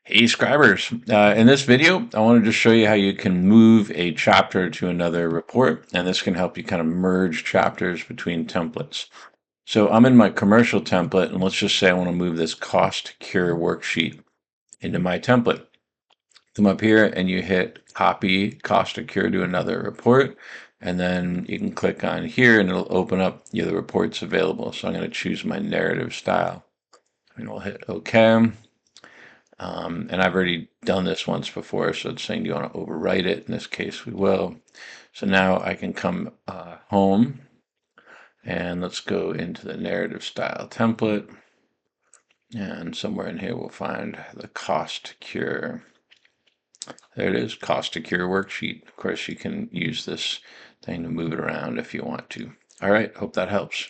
Hey scribers, in this video I wanted to show you how you can move a chapter to another report, and this can help you kind of merge chapters between templates. So I'm in my commercial template, and let's just say I want to move this cost cure worksheet into my template. Come up here and you hit copy cost to cure to another report, and then you can click on here and it'll open up the reports available. So I'm going to choose my narrative style and we'll hit OK. And I've already done this once before, so it's saying, do you want to overwrite it? In this case, we will. So now I can come home, and let's go into the narrative style template. And somewhere in here, we'll find the cost to cure. There it is, cost to cure worksheet. Of course, you can use this thing to move it around if you want to. All right, hope that helps.